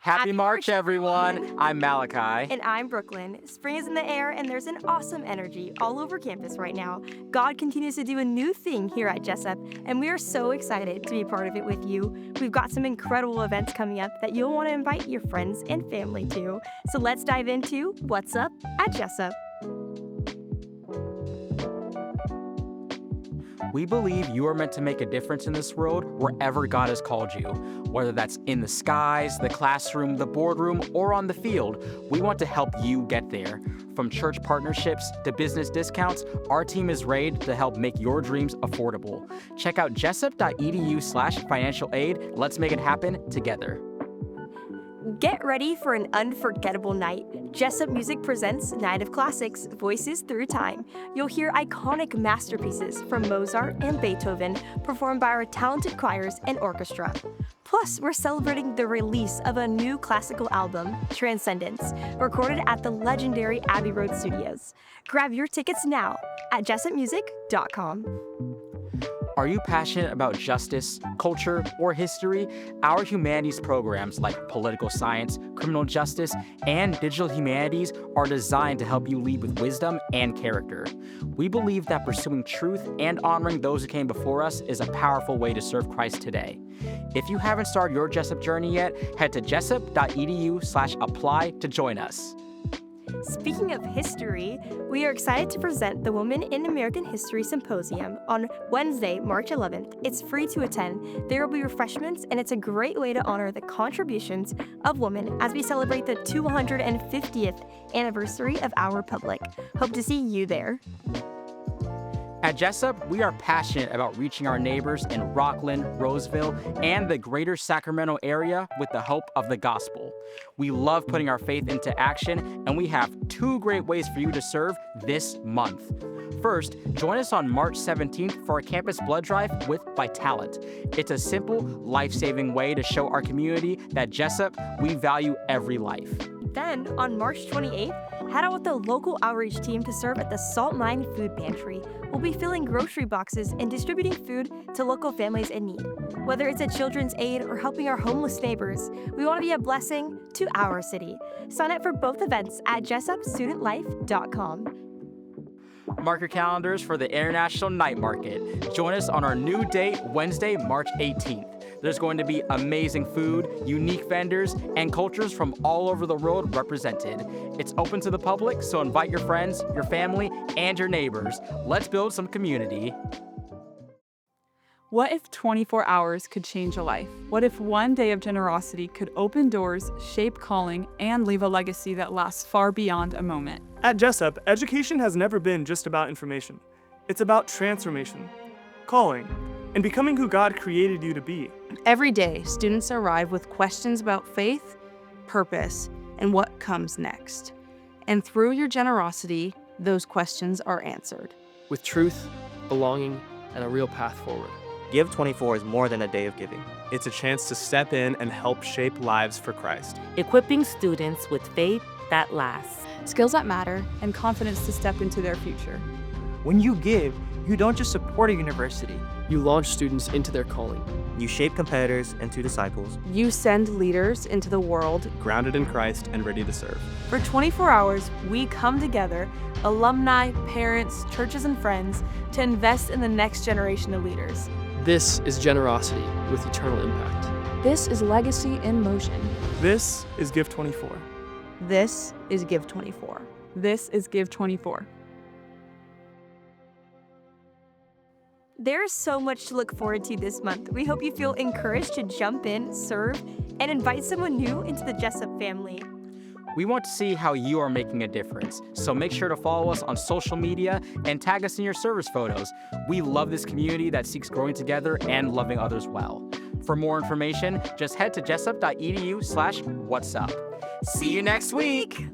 Happy March, everyone. I'm Malachi. And I'm Brooklyn. Spring is in the air, and there's an awesome energy all over campus right now. God continues to do a new thing here at Jessup, and we are so excited to be part of it with you. We've got some incredible events coming up that you'll want to invite your friends and family to. So let's dive into What's Up at Jessup. We believe you are meant to make a difference in this world wherever God has called you. Whether that's in the skies, the classroom, the boardroom, or on the field, we want to help you get there. From church partnerships to business discounts, our team is ready to help make your dreams affordable. Check out jessup.edu/financial aid. Let's make it happen together. Get ready for an unforgettable night. Jessup Music presents Night of Classics, Voices Through Time. You'll hear iconic masterpieces from Mozart and Beethoven performed by our talented choirs and orchestra. Plus, we're celebrating the release of a new classical album, Transcendence, recorded at the legendary Abbey Road Studios. Grab your tickets now at JessupMusic.com. Are you passionate about justice, culture, or history? Our humanities programs like political science, criminal justice, and digital humanities are designed to help you lead with wisdom and character. We believe that pursuing truth and honoring those who came before us is a powerful way to serve Christ today. If you haven't started your Jessup journey yet, head to jessup.edu/apply to join us. Speaking of history, we are excited to present the Women in American History Symposium on Wednesday, March 11th. It's free to attend. There will be refreshments, and it's a great way to honor the contributions of women as we celebrate the 250th anniversary of our republic. Hope to see you there. At Jessup, we are passionate about reaching our neighbors in Rockland, Roseville, and the greater Sacramento area with the hope of the gospel. We love putting our faith into action, and we have 2 great ways for you to serve this month. First, join us on March 17th for our campus blood drive with Vitalent. It's a simple, life-saving way to show our community that Jessup, we value every life. Then, on March 28th, head out with the local outreach team to serve at the Salt Mine Food Pantry. We'll be filling grocery boxes and distributing food to local families in need. Whether it's at Children's Aid or helping our homeless neighbors, we want to be a blessing to our city. Sign up for both events at jessupstudentlife.com. Mark your calendars for the International Night Market. Join us on our new date, Wednesday, March 18th. There's going to be amazing food, unique vendors, and cultures from all over the world represented. It's open to the public, so invite your friends, your family, and your neighbors. Let's build some community. What if 24 hours could change a life? What if one day of generosity could open doors, shape calling, and leave a legacy that lasts far beyond a moment? At Jessup, education has never been just about information. It's about transformation, calling, and becoming who God created you to be. Every day, students arrive with questions about faith, purpose, and what comes next. And through your generosity, those questions are answered. With truth, belonging, and a real path forward. Give 24 is more than a day of giving. It's a chance to step in and help shape lives for Christ. Equipping students with faith that lasts, skills that matter, and confidence to step into their future. When you give, you don't just support a university. You launch students into their calling. You shape competitors into disciples. You send leaders into the world, Grounded in Christ and ready to serve. For 24 hours, we come together, alumni, parents, churches, and friends, to invest in the next generation of leaders. This is generosity with eternal impact. This is legacy in motion. This is Give 24. This is Give 24. This is Give 24. There is so much to look forward to this month. We hope you feel encouraged to jump in, serve, and invite someone new into the Jessup family. We want to see how you are making a difference, so make sure to follow us on social media and tag us in your service photos. We love this community that seeks growing together and loving others well. For more information, just head to jessup.edu/whatsup. See you next week!